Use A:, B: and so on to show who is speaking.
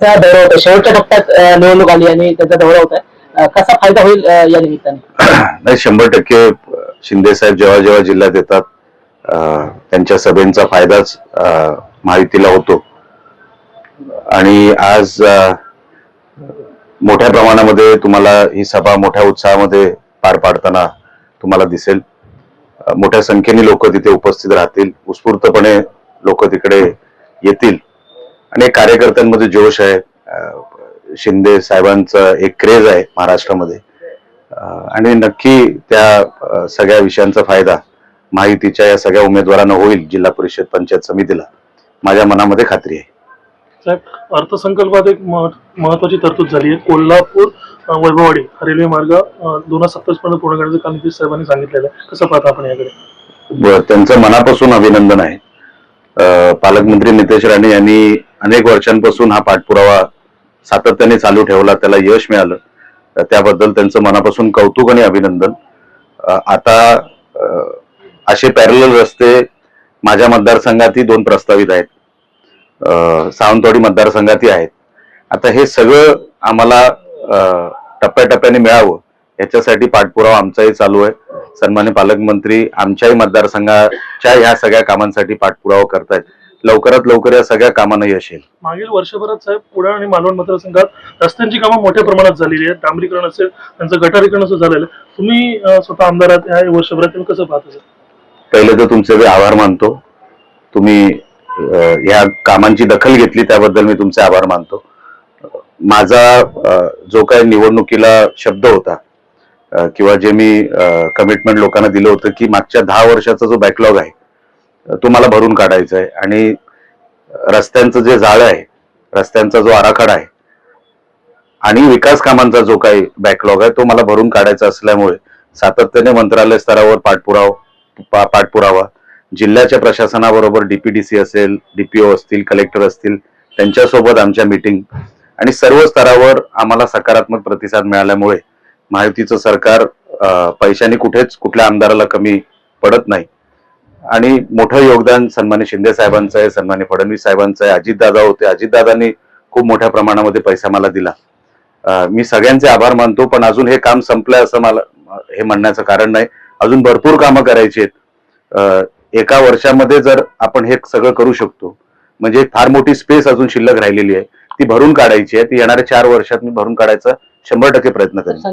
A: त्या दौरा होता शेवटच्या टप्प्यात निवडणूक आली आणि त्याचा दौरा होता कसा फायदा होईल या निमित्ताने?
B: नाही 100% शिंदे साहेब जेव्हा जेव्हा जिल्ह्यात येतात त्यांच्या सभेचा फायदाच महायुतीला होतो आणि आज मोठ्या प्रमाणामध्ये तुम्हाला ही सभा मोठ्या उत्साहामध्ये पार पाडताना तुम्हाला दिसेल. मोठ्या संख्येने लोक तिथे उपस्थित राहतील, उत्स्फूर्तपणे लोक तिकडे येतील आणि कार्यकर्त्यांमध्ये जोश आहे. शिंदे साहेबांचं एक क्रेज आहे महाराष्ट्रामध्ये आणि नक्की त्या सगळ्या विषयांचा फायदा महायुतीच्या या सगळ्या उमेदवारांना होईल. जिल्हा परिषद पंचायत समितीला माझ्या मनामध्ये खात्री आहे.
C: साहेब, अर्थसंकल्पात एक महत्वाची तरतूद झाली आहे. कोल्हापूर वैभववाडी हा रेल्वे मार्ग 2027 पर्यंत पूर्ण करण्याचं काल नितीश साहेबांनी सांगितलेलं आहे. कसं पाहता आपण याकडे?
B: त्यांचं मनापासून अभिनंदन आहे. पालकमंत्री नितेश राणे यांनी अनेक वर्षांपासून हा पाठपुरावा सातत्याने चालू ठेवला, त्याला यश मिळालं, त्याबद्दल त्यांचं मनापासून कौतुक आणि अभिनंदन. आता असे पॅरलल रस्ते माझ्या मतदारसंघातही 2 प्रस्तावित आहेत, सावंतवाडी मतदारसंघातही आहेत. आता हे सगळं आम्हाला टप्प्याटप्प्याने मिळावं याच्यासाठी पाठपुरावा आमचाही चालू आहे. सन्माननीय पालकमंत्री आमच्याही मतदारसंघाच्या ह्या सगळ्या कामांसाठी पाठपुरावा करतायत. लवकरात लवकर या सगळ्या कामांना यश येईल.
C: मागील वर्षभरात साहेब कुडाळ आणि मालवण मतदारसंघात रस्त्यांची कामं मोठ्या प्रमाणात झालेली आहेत. डांबरीकरण असेल, त्यांचं गटारीकरण असं झालेलं आहे. तुम्ही स्वतः आमदारात या वर्षभरात तुम्ही कसं पाहता?
B: पहिले तर तुमचे मी आभार मानतो. तुम्ही या कामांची दखल घेतली त्याबद्दल मी तुमचे आभार मानतो. माझा जो काही निवडणुकीला शब्द होता किंवा जे मी कमिटमेंट लोकांना दिलं होतं की मागच्या 10 वर्षाचा जो बॅकलॉग आहे तो मला भरून काढायचा आहे आणि रस्त्यांचं जे जाळं आहे, रस्त्यांचा जो आराखडा आहे आणि विकास कामांचा जो काही बॅकलॉग आहे तो मला भरून काढायचा असल्यामुळे सातत्याने मंत्रालय स्तरावर पाठपुरावा जिल्ह्याच्या प्रशासनाबरोबर डीपीडीसी असेल, डीपीओ असतील, कलेक्टर असतील, त्यांच्यासोबत आमच्या मीटिंग आणि सर्व स्तरावर आम्हाला सकारात्मक प्रतिसाद मिळाल्यामुळे महायुतीचं सरकार पैशाने कुठेच कुठल्या आमदाराला कमी पडत नाही आणि मोठं योगदान सन्मान्य शिंदे साहेबांचं आहे, सन्मान्य फडणवीस साहेबांचं आहे. अजितदादा होते, अजितदादांनी खूप मोठ्या प्रमाणामध्ये पैसा मला दिला. मी सगळ्यांचे आभार मानतो, पण अजून हे काम संपलंय असं मला हे म्हणण्याचं कारण नाही. अजून भरपूर कामं करायची आहेत. एका वर्षामध्ये जर आपण हे सगळं करू शकतो म्हणजे फार मोठी स्पेस अजून शिल्लक राहिलेली आहे, ती भरून काढायची आहे. ती येणाऱ्या 4 वर्षात मी भरून काढायचा 100% प्रयत्न करेन.